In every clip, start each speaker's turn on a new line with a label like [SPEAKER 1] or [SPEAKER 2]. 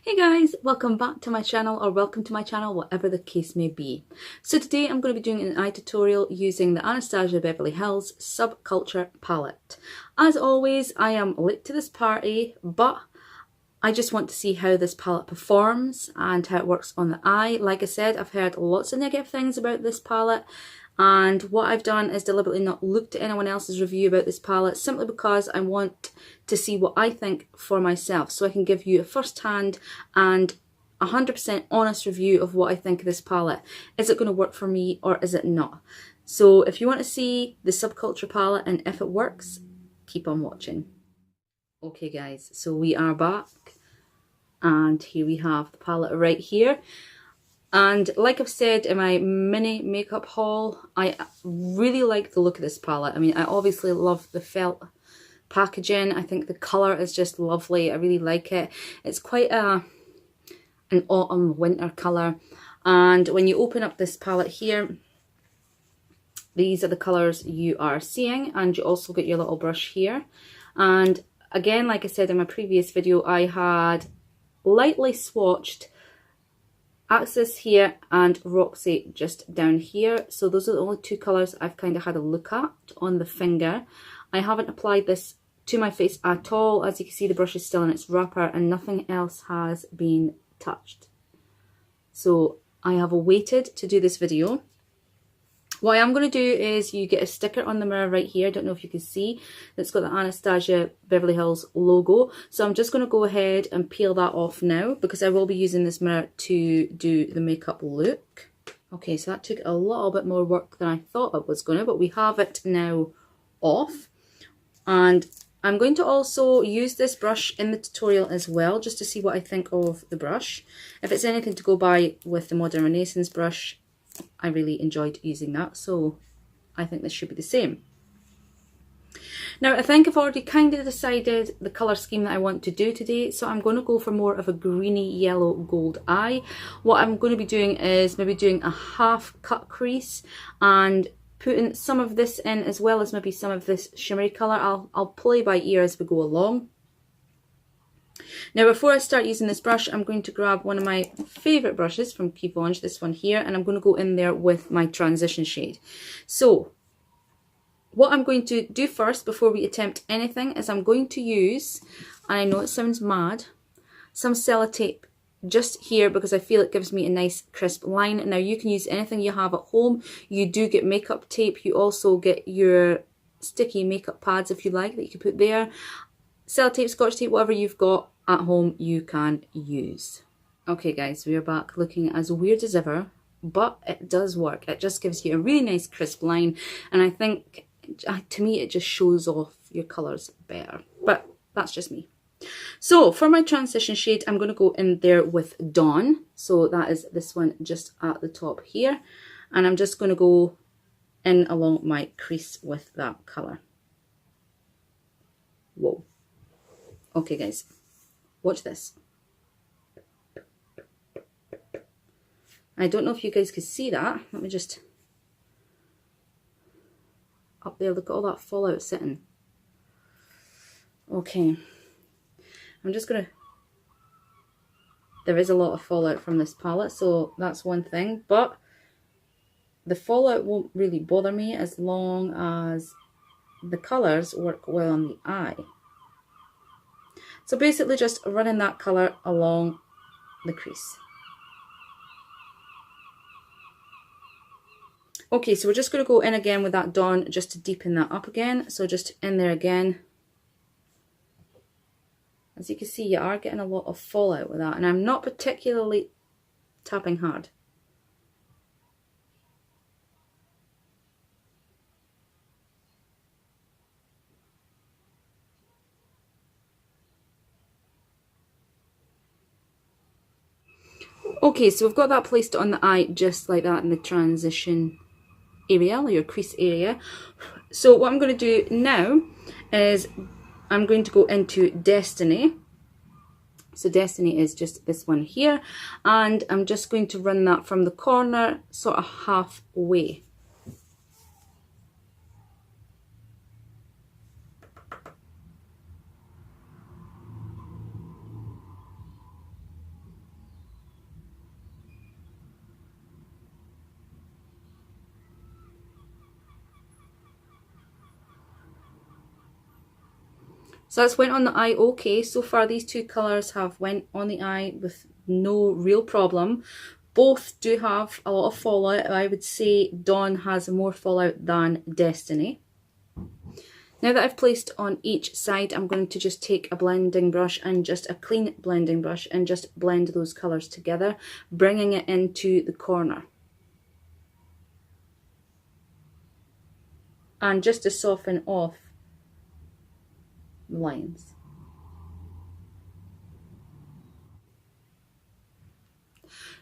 [SPEAKER 1] Hey guys, welcome back to my channel, or welcome to my channel, whatever the case may be. So today I'm going to be doing an eye tutorial using the Anastasia Beverly Hills Subculture palette. As always, I am late to this party, but I just want to see how this palette performs and how it works on the eye. Like I said, I've heard lots of negative things about this palette, and what I've done is deliberately not looked at anyone else's review about this palette, simply because I want to see what I think for myself, so I can give you a first-hand and 100% honest review of what I think of this palette. Is it going to work for me or is it not? So if you want to see the Subculture palette and if it works, keep on watching. Okay guys, so we are back and here we have the palette right here. And like I've said in my mini makeup haul, I really like the look of this palette. I mean, I obviously love the felt packaging. I think the colour is just lovely. I really like it. It's quite an autumn winter colour. And when you open up this palette here, these are the colours you are seeing. And you also get your little brush here. And again, like I said in my previous video, I had lightly swatched Axis here and Roxy just down here. So those are the only two colours I've kind of had a look at on the finger. I haven't applied this to my face at all. As you can see, the brush is still in its wrapper and nothing else has been touched. So I have waited to do this video. What I'm going to do is you get a sticker on the mirror right here. I don't know if you can see. That's got the Anastasia Beverly Hills logo. So I'm just going to go ahead and peel that off now because I will be using this mirror to do the makeup look. Okay, so that took a little bit more work than I thought it was going to, but we have it now off. And I'm going to also use this brush in the tutorial as well, just to see what I think of the brush. If it's anything to go by with the Modern Renaissance brush, I really enjoyed using that, so I think this should be the same. Now, I think I've already kind of decided the colour scheme that I want to do today, so I'm going to go for more of a greeny yellow gold eye. What I'm going to be doing is maybe doing a half cut crease and putting some of this in, as well as maybe some of this shimmery colour. I'll play by ear as we go along. Now, before I start using this brush, I'm going to grab one of my favourite brushes from Givenchy, this one here, and I'm going to go in there with my transition shade. So, what I'm going to do first, before we attempt anything, is I'm going to use, and I know it sounds mad, some sellotape just here because I feel it gives me a nice crisp line. Now, you can use anything you have at home. You do get makeup tape. You also get your sticky makeup pads, if you like, that you can put there. Sellotape, scotch tape, whatever you've got at home, you can use. Okay guys, we are back looking as weird as ever, but it does work. It just gives you a really nice crisp line, and I think, to me, it just shows off your colours better. But that's just me. So for my transition shade, I'm going to go in there with Dawn. So that is this one just at the top here. And I'm just going to go in along my crease with that colour. Whoa. Okay guys, watch this. I don't know if you guys can see that. Let me just... Up there, look at all that fallout sitting. Okay. I'm just going to... There is a lot of fallout from this palette, so that's one thing. But the fallout won't really bother me as long as the colours work well on the eye. So basically just running that colour along the crease. Okay, so we're just going to go in again with that Dawn just to deepen that up again. So just in there again. As you can see, you are getting a lot of fallout with that, and I'm not particularly tapping hard. Okay, so we've got that placed on the eye just like that in the transition area, or your crease area. So what I'm going to do now is I'm going to go into Destiny. So Destiny is just this one here, and I'm just going to run that from the corner sort of halfway. So that's went on the eye okay. So far these two colours have went on the eye with no real problem. Both do have a lot of fallout. I would say Dawn has more fallout than Destiny. Now that I've placed on each side, I'm going to just take a blending brush and just a clean blending brush and just blend those colours together, bringing it into the corner. And just to soften off the lines.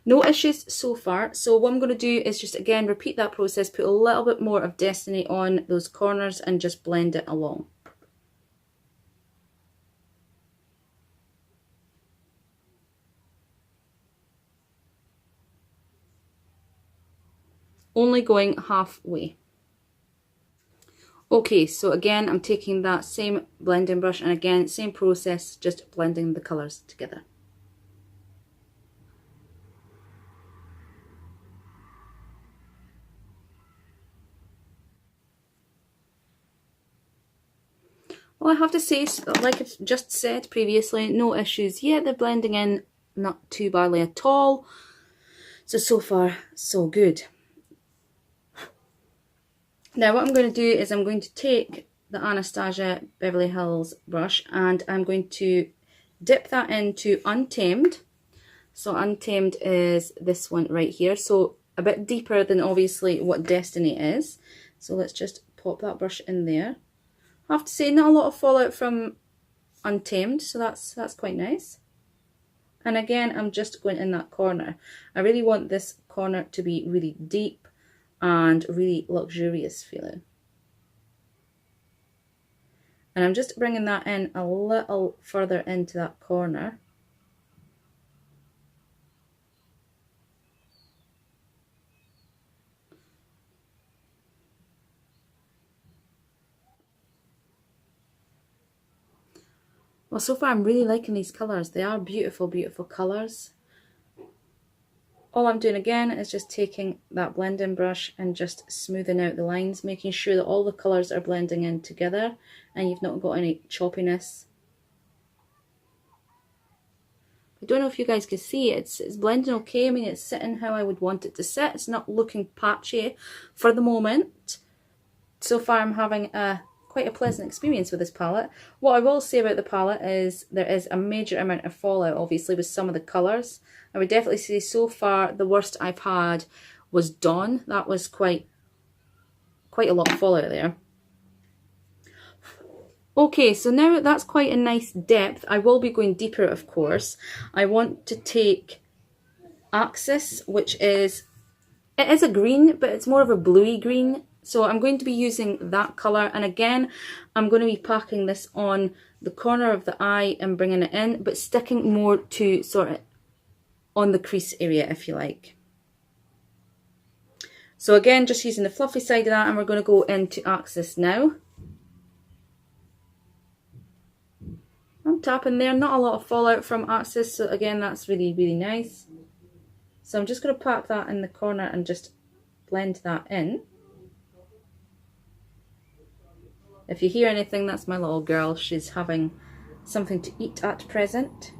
[SPEAKER 1] No issues so far. So what I'm going to do is just again repeat that process, put a little bit more of Destiny on those corners and just blend it along. Only going halfway. Okay, so again I'm taking that same blending brush and again same process, just blending the colours together. Well, I have to say, like I've just said previously, no issues yet. They're blending in not too badly at all. So far, so good. Now what I'm going to do is I'm going to take the Anastasia Beverly Hills brush and I'm going to dip that into Untamed. So Untamed is this one right here. So a bit deeper than obviously what Destiny is. So let's just pop that brush in there. I have to say, not a lot of fallout from Untamed, so that's quite nice. And again, I'm just going in that corner. I really want this corner to be really deep and really luxurious feeling. And I'm just bringing that in a little further into that corner. Well, so far I'm really liking these colours. They are beautiful, beautiful colours. All I'm doing again is just taking that blending brush and just smoothing out the lines, making sure that all the colours are blending in together and you've not got any choppiness. I don't know if you guys can see, it's blending okay. I mean, it's sitting how I would want it to sit. It's not looking patchy for the moment. So far I'm having quite a pleasant experience with this palette. What I will say about the palette is there is a major amount of fallout obviously with some of the colours. I would definitely say so far the worst I've had was Dawn. That was quite a lot of fallout there. Okay, so now that's quite a nice depth. I will be going deeper, of course. I want to take Axis, which is, it is a green, but it's more of a bluey green. So I'm going to be using that colour, and again I'm going to be packing this on the corner of the eye and bringing it in, but sticking more to sort of on the crease area, if you like. So again, just using the fluffy side of that, and we're going to go into Axis now. I'm tapping there, not a lot of fallout from Axis, so again that's really, really nice. So I'm just going to pack that in the corner and just blend that in. If you hear anything, that's my little girl. She's having something to eat at present.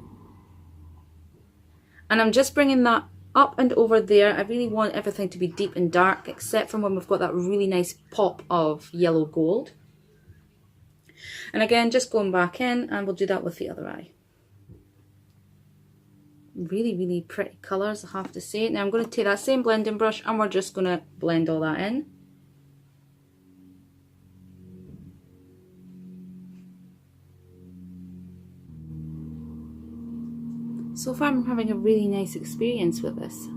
[SPEAKER 1] And I'm just bringing that up and over there. I really want everything to be deep and dark, except for when we've got that really nice pop of yellow gold. And again, just going back in, and we'll do that with the other eye. Really, really pretty colours, I have to say. Now I'm going to take that same blending brush and we're just going to blend all that in. So far I'm having a really nice experience with this.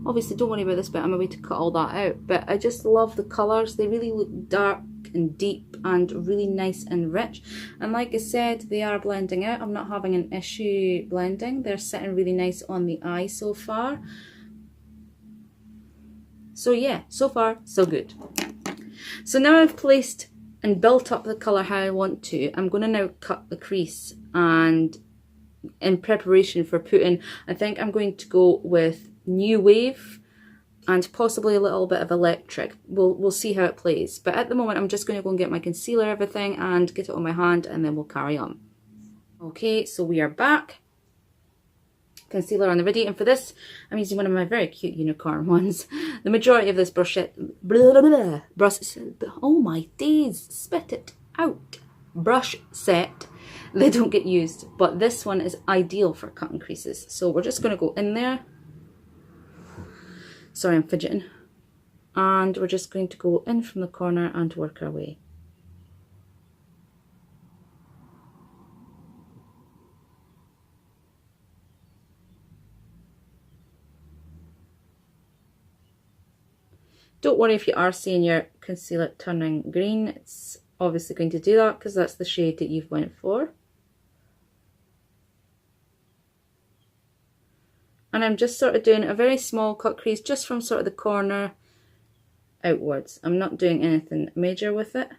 [SPEAKER 1] Obviously don't worry about this bit, I'm going to cut all that out, but I just love the colours. They really look dark and deep and really nice and rich, and like I said, they are blending out. I'm not having an issue blending. They're sitting really nice on the eye so far. So yeah, so far so good. So now I've placed and built up the colour how I want to, I'm going to now cut the crease, and in preparation for putting, I think I'm going to go with New Wave and possibly a little bit of electric. We'll see how it plays. But at the moment, I'm just going to go and get my concealer, everything, and get it on my hand, and then we'll carry on. Okay, so we are back. Concealer on the ready, and for this I'm using one of my very cute unicorn ones. The majority of this brush, oh my days, spit it out, brush set, they don't get used, but this one is ideal for cutting creases. So we're just going to go in there, sorry I'm fidgeting, and we're just going to go in from the corner and work our way. Don't worry if you are seeing your concealer turning green. It's obviously going to do that because that's the shade that you've went for. And I'm just sort of doing a very small cut crease just from sort of the corner outwards. I'm not doing anything major with it.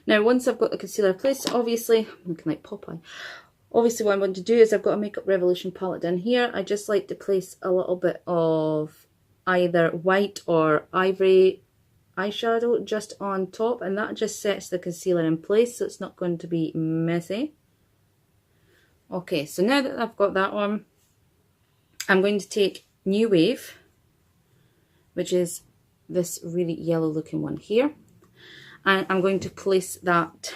[SPEAKER 1] Now once I've got the concealer placed, obviously, I'm looking like Popeye. Obviously what I'm going to do is I've got a Makeup Revolution palette down here. I just like to place a little bit of either white or ivory eyeshadow just on top, and that just sets the concealer in place so it's not going to be messy. Okay, so now that I've got that on, I'm going to take New Wave, which is this really yellow looking one here, and I'm going to place that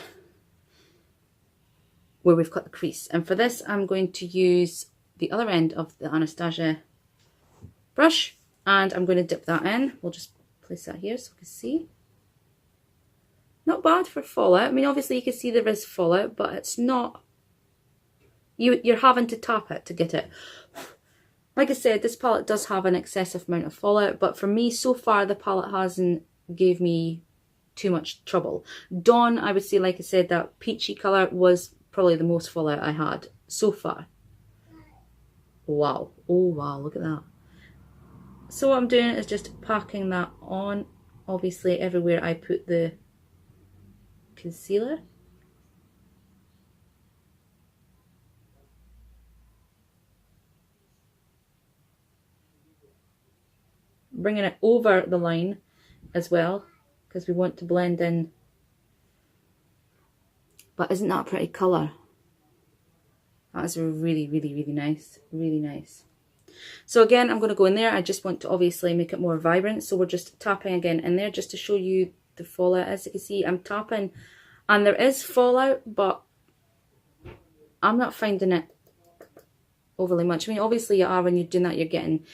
[SPEAKER 1] where we've cut the crease. And for this I'm going to use the other end of the Anastasia brush, and I'm going to dip that in. We'll just place that here so we can see. Not bad for fallout. I mean, obviously you can see there is fallout, but it's not, you're having to tap it to get it. Like I said, this palette does have an excessive amount of fallout, but for me so far the palette hasn't gave me too much trouble. Dawn, I would say, like I said, that peachy colour was probably the most fallout I had so far. Wow. Oh wow, look at that. So what I'm doing is just packing that on, obviously everywhere I put the concealer. Bringing it over the line as well, because we want to blend in. But isn't that a pretty colour? That is really, really, really nice. Really nice. So again, I'm going to go in there. I just want to obviously make it more vibrant. So we're just tapping again in there just to show you the fallout. As you can see, I'm tapping and there is fallout, but I'm not finding it overly much. I mean, obviously you are when you're doing that, you're getting...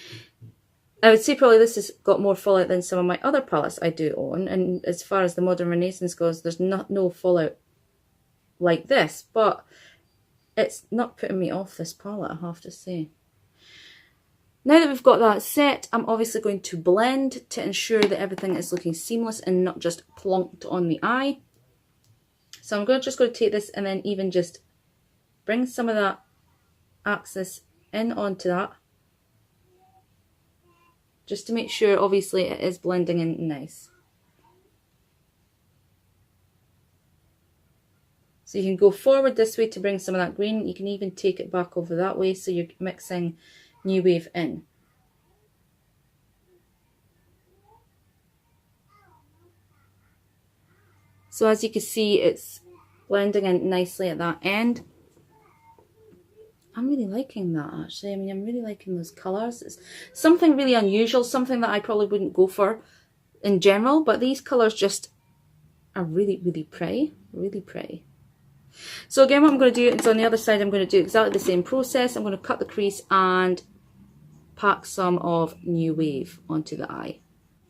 [SPEAKER 1] I would say probably this has got more fallout than some of my other palettes I do own. And as far as the Modern Renaissance goes, there's no fallout like this, but it's not putting me off this palette, I have to say. Now that we've got that set, I'm obviously going to blend to ensure that everything is looking seamless and not just plonked on the eye. So I'm just going to take this and then even just bring some of that axis in onto that, just to make sure obviously it is blending in nice. So you can go forward this way to bring some of that green. You can even take it back over that way, so you're mixing New Wave in. So as you can see, it's blending in nicely at that end. I'm really liking that actually. I mean, I'm really liking those colours. It's something really unusual, something that I probably wouldn't go for in general, but these colours just are really, really pretty. Really pretty. So again, what I'm going to do is on the other side, I'm going to do exactly the same process. I'm going to cut the crease and pack some of New Wave onto the eye.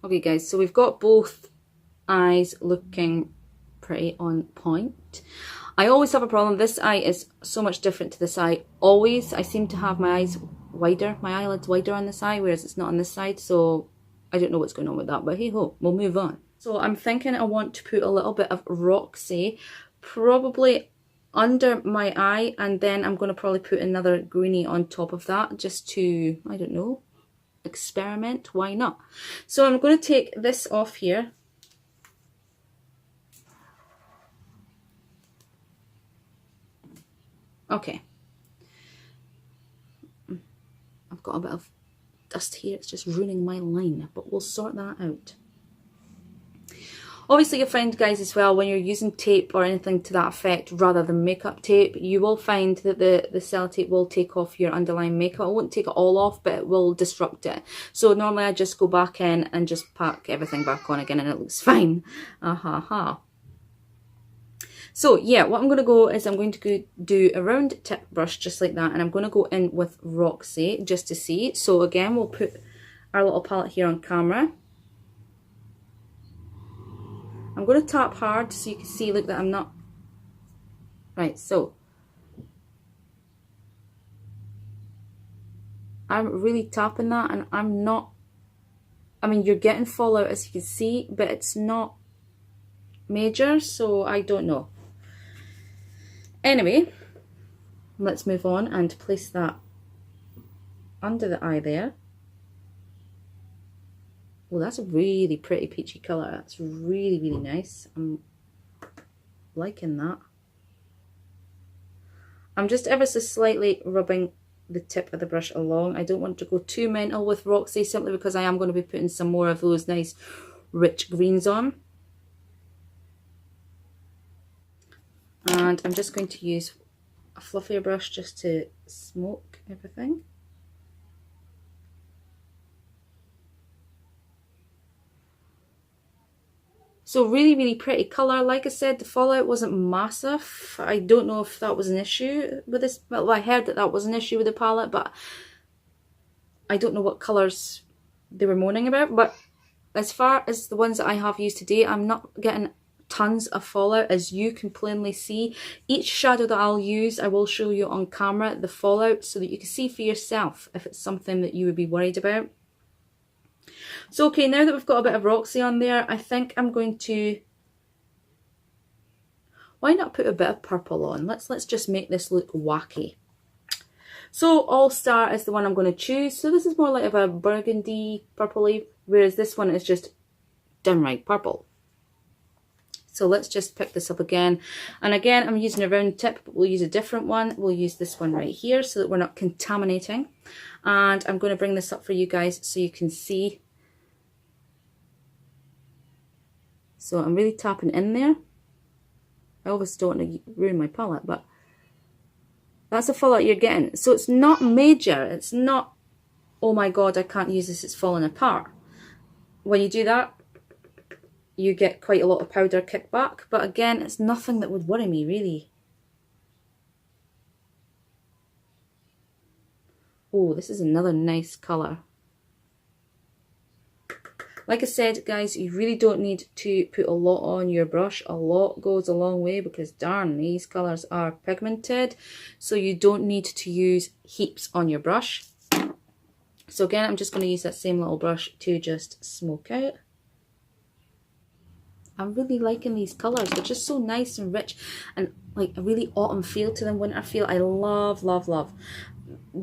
[SPEAKER 1] Okay guys, so we've got both eyes looking pretty on point. I always have a problem. This eye is so much different to this eye. Always. I seem to have my eyes wider, my eyelids wider on this eye, whereas it's not on this side. So I don't know what's going on with that, but hey ho, we'll move on. So I'm thinking I want to put a little bit of Roxy, probably under my eye, and then I'm going to probably put another greenie on top of that just to, I don't know, experiment. Why not? So I'm going to take this off here. Okay, got a bit of dust here. It's just ruining my line, but we'll sort that out. Obviously, you'll find, guys, as well, when you're using tape or anything to that effect rather than makeup tape, you will find that the sellotape will take off your underlying makeup. It won't take it all off, but it will disrupt it. So normally I just go back in and just pack everything back on again and it looks fine. So yeah, what I'm going to go is I'm going to go do a round tip brush just like that, and I'm going to go in with Roxy just to see. So again, we'll put our little palette here on camera. I'm going to tap hard so you can see, look, that I'm not... Right, so I'm really tapping that, and I'm not... I mean, you're getting fallout as you can see, but it's not major, so I don't know. Anyway, let's move on and place that under the eye there. Oh, that's a really pretty peachy colour. That's really, really nice. I'm liking that. I'm just ever so slightly rubbing the tip of the brush along. I don't want to go too mental with Roxy, simply because I am going to be putting some more of those nice rich greens on. And I'm just going to use a fluffier brush just to smoke everything. So really, really pretty colour. Like I said, the fallout wasn't massive. I don't know if that was an issue with this. Well, I heard that that was an issue with the palette, but I don't know what colours they were moaning about. But as far as the ones that I have used today, I'm not getting tons of fallout, as you can plainly see. Each shadow that I'll use, I will show you on camera the fallout so that you can see for yourself if it's something that you would be worried about. So okay, now that we've got a bit of Roxy on there, I think I'm going to... Why not put a bit of purple on? Let's just make this look wacky. So All Star is the one I'm going to choose. So this is more like of a burgundy purpley, whereas this one is just downright purple. So let's just pick this up again. And again, I'm using a round tip, but we'll use a different one. We'll use this one right here so that we're not contaminating. And I'm going to bring this up for you guys so you can see. So I'm really tapping in there. I always don't want to ruin my palette, but that's the fallout you're getting. So it's not major. It's not, oh my god, I can't use this, it's falling apart. When you do that, you get quite a lot of powder kickback, but again, it's nothing that would worry me, really. Oh, this is another nice colour. Like I said, guys, you really don't need to put a lot on your brush. A lot goes a long way because, darn, these colours are pigmented. So you don't need to use heaps on your brush. So again, I'm just going to use that same little brush to just smoke out. I'm really liking these colours. They're just so nice and rich and like a really autumn feel to them, winter feel. I love, love, love.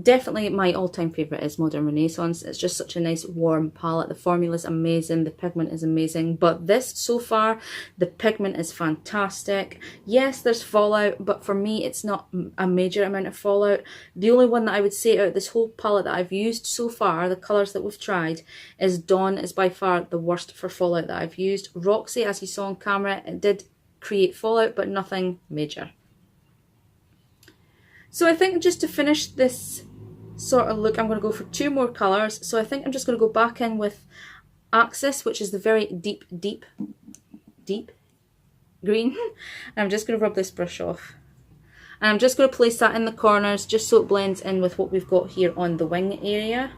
[SPEAKER 1] Definitely my all-time favourite is Modern Renaissance. It's just such a nice warm palette. The formula is amazing. The pigment is amazing. But this, so far, the pigment is fantastic. Yes, there's fallout, but for me, it's not a major amount of fallout. The only one that I would say out of this whole palette that I've used so far, the colours that we've tried, is Dawn is by far the worst for fallout that I've used. Roxy, as you saw on camera, it did create fallout, but nothing major. So I think just to finish this sort of look, I'm going to go for two more colours. So I think I'm just going to go back in with Axis, which is the very deep, deep, deep green. And I'm just going to rub this brush off. And I'm just going to place that in the corners just so it blends in with what we've got here on the wing area.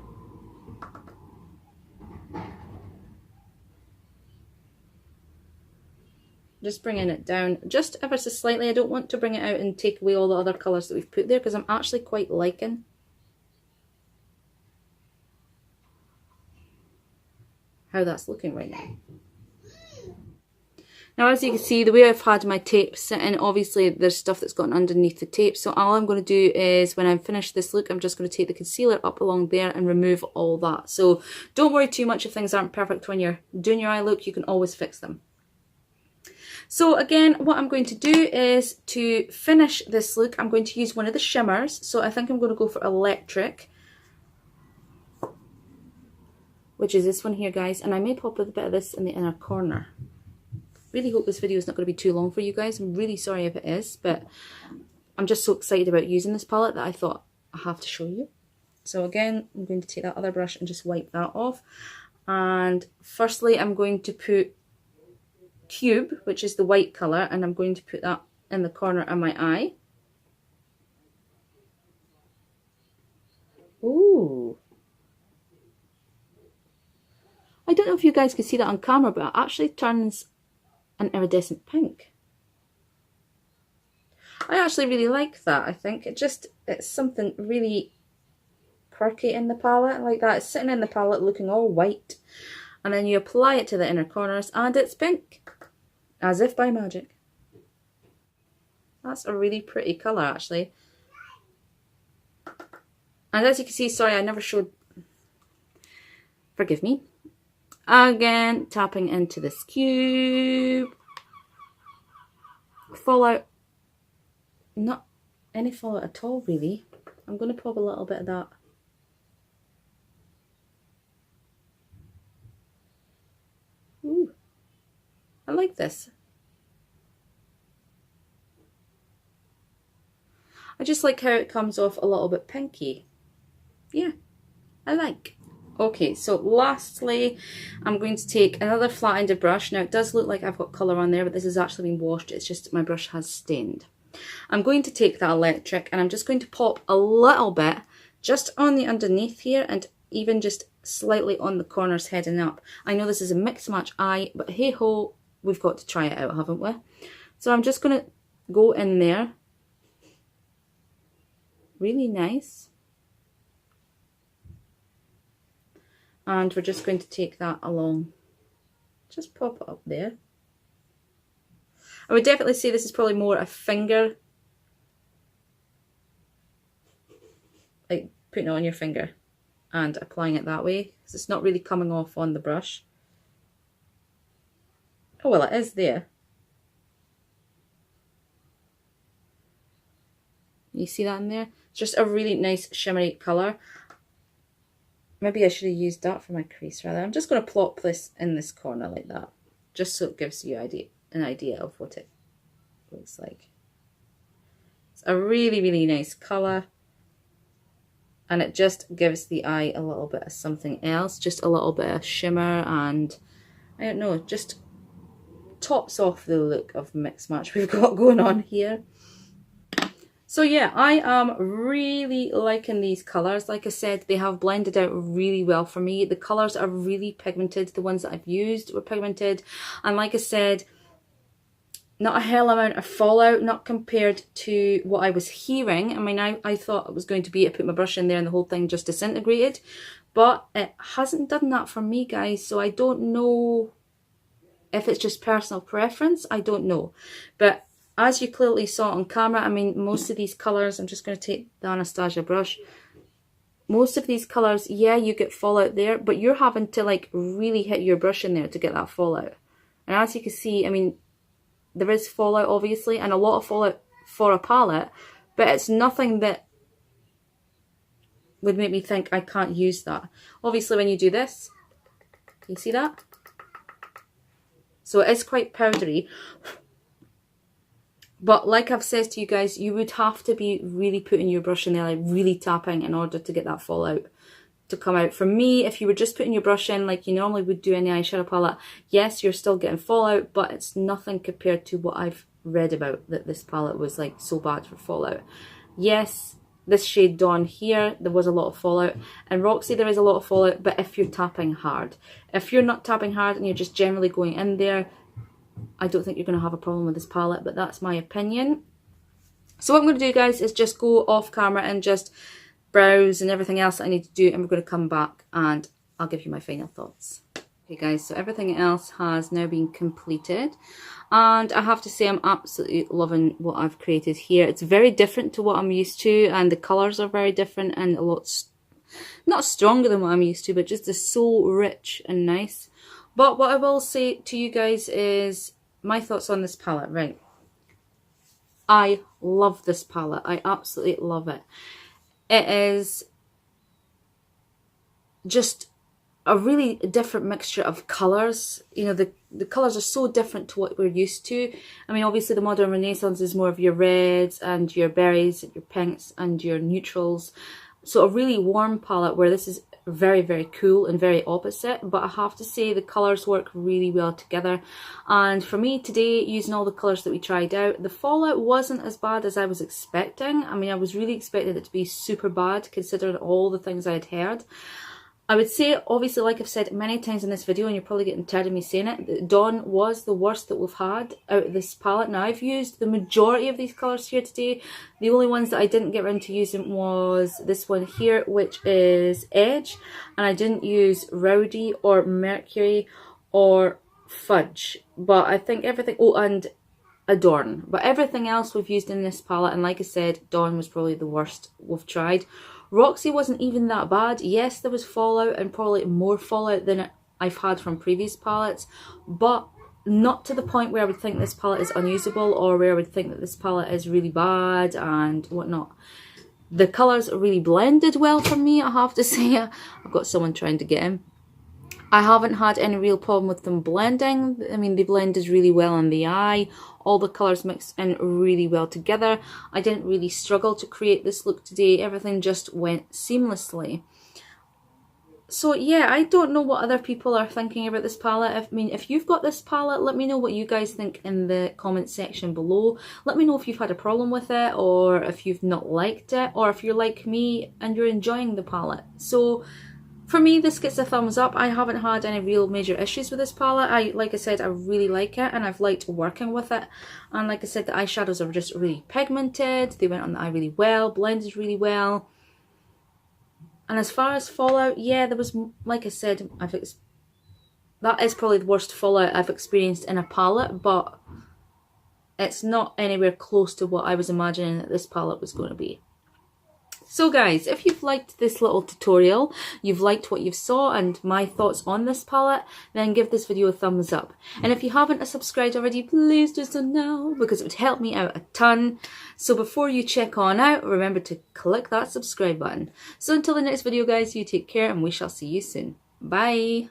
[SPEAKER 1] Just bringing it down just ever so slightly. I don't want to bring it out and take away all the other colours that we've put there because I'm actually quite liking how that's looking right now. Now, as you can see, the way I've had my tape sitting, obviously there's stuff that's gotten underneath the tape. So all I'm going to do is, when I'm finished this look, I'm just going to take the concealer up along there and remove all that. So don't worry too much if things aren't perfect when you're doing your eye look. You can always fix them. So again, what I'm going to do is, to finish this look, I'm going to use one of the shimmers. So I think I'm going to go for Electric. which is this one here, guys, and I may pop a bit of this in the inner corner. Really hope this video is not going to be too long for you guys. I'm really sorry if it is, but I'm just so excited about using this palette that I thought I have to show you. So again, I'm going to take that other brush and just wipe that off. And firstly, I'm going to put Cube, which is the white colour, and I'm going to put that in the corner of my eye. Ooh. I don't know if you guys can see that on camera, but it actually turns an iridescent pink. I actually really like that. I think it's something really quirky in the palette like that. It's sitting in the palette looking all white, and then you apply it to the inner corners and it's pink, as if by magic. That's a really pretty colour actually. And as you can see, sorry I never showed, forgive me. Again, tapping into this cube. Fallout, not any fallout at all really. I'm going to pop a little bit of that. Ooh, I like this. I just like how it comes off a little bit pinky. Yeah, I like. Okay, so lastly, I'm going to take another flat-ended brush. Now, it does look like I've got colour on there, but this has actually been washed. It's just my brush has stained. I'm going to take that electric and I'm just going to pop a little bit just on the underneath here and even just slightly on the corners heading up. I know this is a mix match eye, but hey ho, we've got to try it out, haven't we? So I'm just going to go in there. Really nice. And we're just going to take that along. Just pop it up there. I would definitely say this is probably more a finger, like putting it on your finger and applying it that way, because it's not really coming off on the brush. Oh well, it is there. You see that in there? It's just a really nice shimmery colour. Maybe I should have used that for my crease rather. I'm just going to plop this in this corner like that, just so it gives you an idea of what it looks like. It's a really, really nice colour, and it just gives the eye a little bit of something else, just a little bit of shimmer, and I don't know, just tops off the look of mix match we've got going on here. So yeah, I am really liking these colours. Like I said, they have blended out really well for me. The colours are really pigmented. The ones that I've used were pigmented. And like I said, not a hell amount of fallout, not compared to what I was hearing. I mean, I thought it was going to be, I put my brush in there and the whole thing just disintegrated. But it hasn't done that for me, guys. So I don't know if it's just personal preference. I don't know. But as you clearly saw on camera, I mean, most of these colours, I'm just going to take the Anastasia brush. Most of these colours, yeah, you get fallout there, but you're having to like really hit your brush in there to get that fallout. And as you can see, I mean, there is fallout obviously, and a lot of fallout for a palette, but it's nothing that would make me think I can't use that. Obviously when you do this, can you see that? So it is quite powdery. But like I've said to you guys, you would have to be really putting your brush in there, like really tapping in order to get that fallout to come out. For me, if you were just putting your brush in like you normally would do any eyeshadow palette, yes, you're still getting fallout, but it's nothing compared to what I've read about, that this palette was like so bad for fallout. Yes, this shade Dawn here, there was a lot of fallout. And Roxy, there is a lot of fallout, but if you're tapping hard. If you're not tapping hard and you're just generally going in there, I don't think you're going to have a problem with this palette, but that's my opinion. So what I'm going to do, guys, is just go off camera and just browse and everything else that I need to do, and we're going to come back and I'll give you my final thoughts. Okay guys, so everything else has now been completed, and I have to say I'm absolutely loving what I've created here. It's very different to what I'm used to, and the colours are very different and a lot, not stronger than what I'm used to, but just is so rich and nice. But what I will say to you guys is my thoughts on this palette, right? I love this palette. I absolutely love it. It is just a really different mixture of colours. You know, the colours are so different to what we're used to. I mean, obviously the modern Renaissance is more of your reds and your berries, your pinks and your neutrals. So a really warm palette, where this is very, very cool and very opposite. But I have to say the colours work really well together. And for me today, using all the colours that we tried out, the fallout wasn't as bad as I was expecting. I mean, I was really expecting it to be super bad considering all the things I had heard. I would say, obviously, like I've said many times in this video, and you're probably getting tired of me saying it, that Dawn was the worst that we've had out of this palette. Now, I've used the majority of these colours here today. The only ones that I didn't get around to using was this one here, which is Edge. And I didn't use Rowdy or Mercury or Fudge. But I think everything... Oh, and Adorn. But everything else we've used in this palette, and like I said, Dawn was probably the worst we've tried. Roxy wasn't even that bad. Yes, there was fallout, and probably more fallout than I've had from previous palettes, but not to the point where I would think this palette is unusable, or where I would think that this palette is really bad and whatnot. The colours really blended well for me, I have to say. I've got someone trying to get in. I haven't had any real problem with them blending. I mean, they blended really well in the eye. All the colours mixed in really well together. I didn't really struggle to create this look today. Everything just went seamlessly. So yeah, I don't know what other people are thinking about this palette. I mean, if you've got this palette, let me know what you guys think in the comment section below. Let me know if you've had a problem with it, or if you've not liked it, or if you're like me and you're enjoying the palette. So for me, this gets a thumbs up. I haven't had any real major issues with this palette. Like I said, I really like it, and I've liked working with it. And like I said, the eyeshadows are just really pigmented. They went on the eye really well, blended really well. And as far as fallout, yeah, there was, like I said, that is probably the worst fallout I've experienced in a palette, but it's not anywhere close to what I was imagining that this palette was going to be. So guys, if you've liked this little tutorial, you've liked what you've saw and my thoughts on this palette, then give this video a thumbs up. And if you haven't subscribed already, please do so now, because it would help me out a ton. So before you check on out, remember to click that subscribe button. So until the next video guys, you take care and we shall see you soon. Bye!